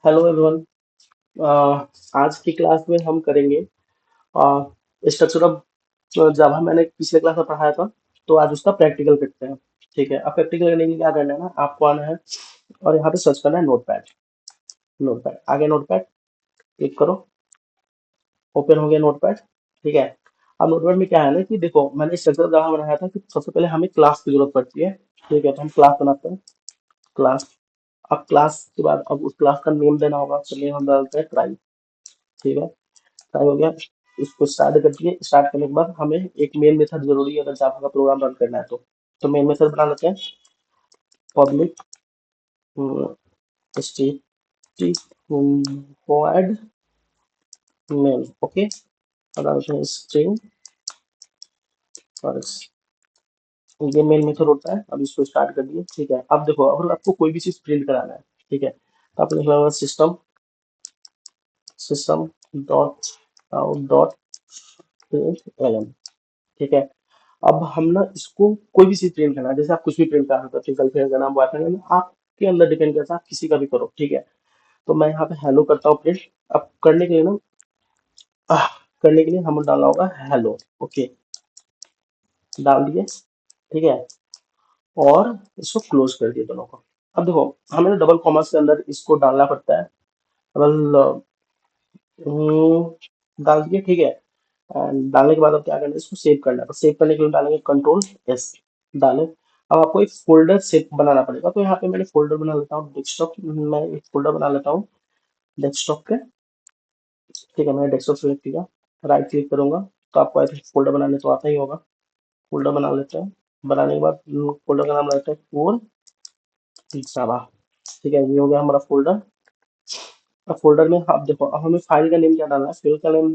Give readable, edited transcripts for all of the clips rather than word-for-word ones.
Hello everyone. आज की class में हम करेंगे स्ट्रक्चर ऑफ जावा। मैंने पिछले क्लास में पढ़ाया था, तो आज उसका प्रैक्टिकल करते हैं। ठीक है, अब प्रैक्टिकल करने के लिए क्या करना है ना, आपको आना है और यहाँ पे सर्च करना है नोटपैड। नोटपैड आगे, नोटपैड क्लिक करो, ओपन हो गया नोटपैड। ठीक है, अब नोटपैड में क्या है ना कि देखो, मैंने स्ट्रक्चर जावा बनाया था कि सबसे पहले हमें क्लास की जरूरत पड़ती है। ठीक है, तो हम क्लास बनाते हैं। क्लास, अब क्लास के बाद अब उस क्लास का नेम देना होगा, तो नेम हम डालते हैं ट्राई। ठीक है, टाइम हो गया। इसको स्टार्ट कर दिए। स्टार्ट करने के बाद हमें एक मेन मेथड जरूरी है अगर जावा का प्रोग्राम रन करना है तो मेन मेथड बना लेते हैं। Public static void main. Okay, बना लेते हैं स्ट्रिंग और ये मेन मेथड होता है। अब इसको स्टार्ट कर दिए। ठीक है, अब देखो, अगर आपको कोई भी चीज प्रिंट कराना है, ठीक है, तो आपने लिखना होगा system system dot out dot print. ठीक है, अब हम ना इसको कोई भी चीज प्रिंट करना है, जैसे आप कुछ भी प्रिंट कर सकते हो, गर्लफ्रेंड का नाम, बॉयफ्रेंड का नाम, आपके अंदर डिपेंड करता है, आप किसी का भी करो। ठीक है, तो मैं यहाँ पे हेलो करता हूँ प्रिंट। अब करने के लिए ना, आह, करने के लिए हमें डालना होगा हेलो। ओके, डाल दिए। ठीक है, और इसको क्लोज कर दिए दोनों को। अब देखो, हमें ना डबल कॉमा के अंदर इसको डालना पड़ता है। डबल डाल दिए। ठीक है, एंड डालने के बाद अब क्या करना है, इसको सेव करना है। तो सेव करने के लिए डालेंगे कंट्रोल एस। डालें। अब आपको एक फोल्डर सेव बनाना पड़ेगा, तो यहाँ पे मैंने फोल्डर बना लेता हूँ डेस्कटॉप। मैं एक फोल्डर बना लेता हूँ डेस्कटॉप पे। ठीक है, मैंने डेस्कटॉप सेलेक्ट किया, राइट क्लिक करूंगा, तो आपको आई थिंक फोल्डर बनाने तो आता ही होगा। फोल्डर बना लेते हैं। बनाने के बाद फोल्डर का नाम रहता है कोर जावा। ठीक है, ये हो गया हमारा फोल्डर। अब फोल्डर में आप देखो, अब हमें फाइल का नेम क्या डालना है। फाइल का नेम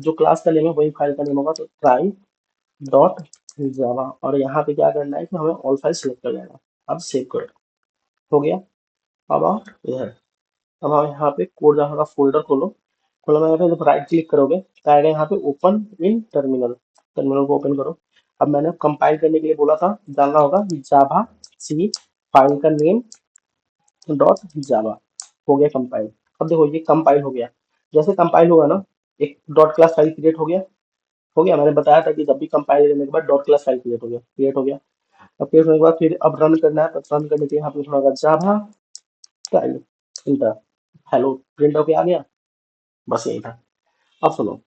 जो क्लास का नेम है वही फाइल का नेम होगा, तो ट्राई डॉट जावा। और यहाँ पे क्या करना है कि हमें ऑल फाइल सेलेक्ट कर लेना है। अब सेव करो, हो गया। अब आप इधर, अब आप यहाँ पे कोड जावा का फोल्डर खोलो। खोलो, में यहाँ पे जब राइट क्लिक करोगे तो आएगा यहाँ पे ओपन इन टर्मिनल। टर्मिनल को ओपन करो। अब मैंने कंपाइल करने के लिए बोला था, डालना होगा जावा सी फाइल का नेम डॉट जावा। हो गया कंपाइल। अब देखो, ये कंपाइल हो गया। जैसे कंपाइल होगा ना, एक डॉट क्लास फाइल क्रिएट हो गया। हो गया, मैंने बताया था कि जब भी कंपाइल करने के बाद डॉट क्लास फाइल क्रिएट हो गया। अब क्रिएट होने के बाद फिर अब रन करना है, तो रन करने के लिए यहाँ पे थोड़ा जावा टाइप इंटर हेलो प्रिंट होके आ गया। बस यही था। अब सुनो,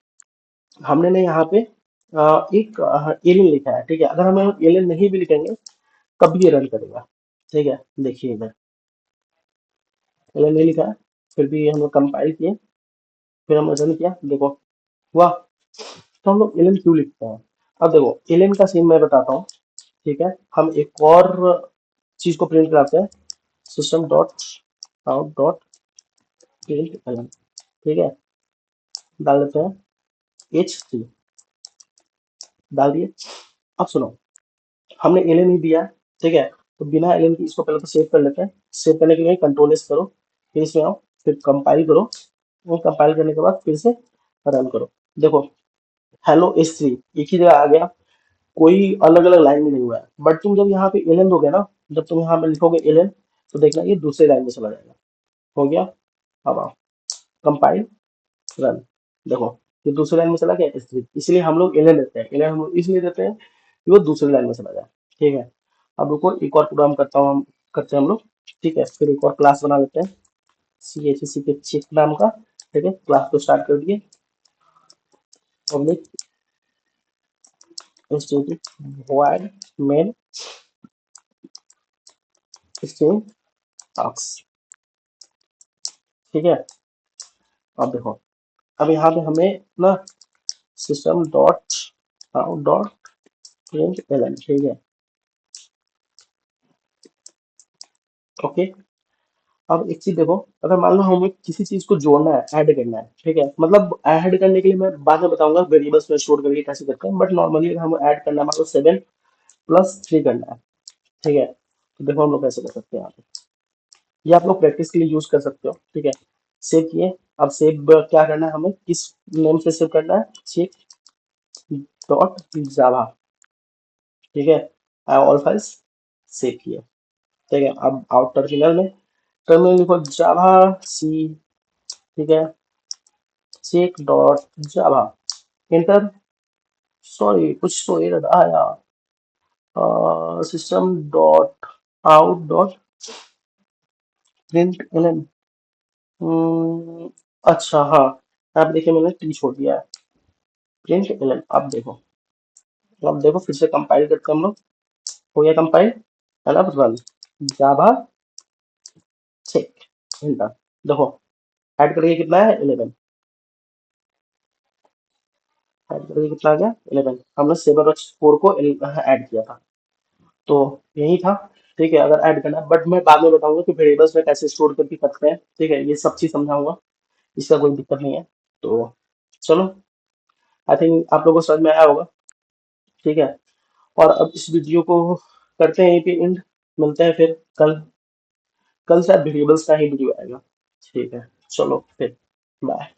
हमने ने यहाँ पे एक एलियन लिखा है। ठीक है, अगर हम एलियन नहीं भी लिखेंगे तब भी ये रन करेगा। ठीक है, देखिए इधर एलियन नहीं लिखा है, फिर भी हम लोग कंपाइल किए, फिर हम रन किया, देखो हुआ। तो हम लोग एलियन क्यों लिखते हैं? अब देखो, एलियन का सीन मैं बताता हूँ। ठीक है, हम एक और चीज को प्रिंट कराते हैं, system dot out dot print alien. ठीक है, डाल देते हैं H3। डाल दिए। अब सुनो, हमने एलियन ही दिया है। ठीक है, तो बिना एलियन की इसको पहले तो सेव कर लेते हैं। सेव करने के लिए कंट्रोल एस करो, फिर इसमें आओ, फिर कंपाइल करो। वो कंपाइल करने के बाद फिर से रन करो। देखो, हेलो S3 एक ही जगह आ गया, कोई अलग अलग लाइन में नहीं हुआ है। बट तुम जब यहाँ पे एलियन दोगे ना, जब तुम यहाँ पे लिखोगे एलियन, तो देखना ये दूसरे लाइन में चला जाएगा। हो गया। अब आओ, कंपाइल, रन। देखो, ये दूसरी लाइन में चला गया इसलिए हम लोग एलियन देते हैं। एलियन हम लोग इसलिए देते हैं कि वो दूसरी लाइन में चला जाए। ठीक है, अब रुको, एक और प्रोग्राम करता हूँ, हम करते हैं हम लोग। ठीक है, फिर एक और क्लास बना लेते हैं CHC के चेक नाम का। ठीक है, क्लास को स्टार्ट कर दिए। Public institute wide main string talks. ठीक है, अब देखो, अब यहाँ पे हमें ना system dot out dot print ln. ठीक है, ओके। अब एक चीज देखो, अगर मान लो हमें किसी चीज को जोड़ना है, ऐड करना है। ठीक है, मतलब ऐड करने के लिए मैं बाद में बताऊंगा वेरिएबल्स में स्टोर करके कैसे करते हैं, बट नॉर्मली अगर हम ऐड करना है, मान लो 7+3 करना है। ठीक है, तो देखो हम लोग कैसे कर सकते हैं यहाँ पे। ये आप लोग प्रैक्टिस के लिए यूज कर सकते हो। ठीक है, सेव किए। अब सेव क्या करना है, हमें किस नेम से सेव करना है, चेक डॉट जावा। ठीक है, ऑल फाइल्स सेव किए। ठीक है, अब आउट टर्मिनल में टर्मिनल लिखो जावा सी, ठीक है, check dot Java, enter. Sorry कुछ तो एरर आया, system dot out dot print ln. अच्छा हाँ, अब देखिए मैंने टी छोड़ दिया है, प्रिंट एलन। अब देखो फिर से कंपाइल करके हम लोग, हो गया कंपाइल, एंड अब रन जावा चेक, एंटर। देखो ऐड करके कितना है 11, ऐड करके कितना आ गया 11, हमने 7 और 4 को ऐड किया था, तो यही था। ठीक है, अगर ऐड करना है, बट मैं बाद में बताऊंगा कि वेरिएबल्स में कैसे स्टोर करके करते हैं, ठीक है, ये सब चीज समझाऊंगा, इसका कोई दिक्कत नहीं है। तो चलो, आई थिंक आप लोगों को समझ में आया होगा, ठीक है। और अब इस वीडियो को करते हैं यहीं पे एंड, मिलते हैं फिर कल, कल शायद वेरिएबल्स का ही वीडियो आएगा, ठीक है। चलो फिर, बाय।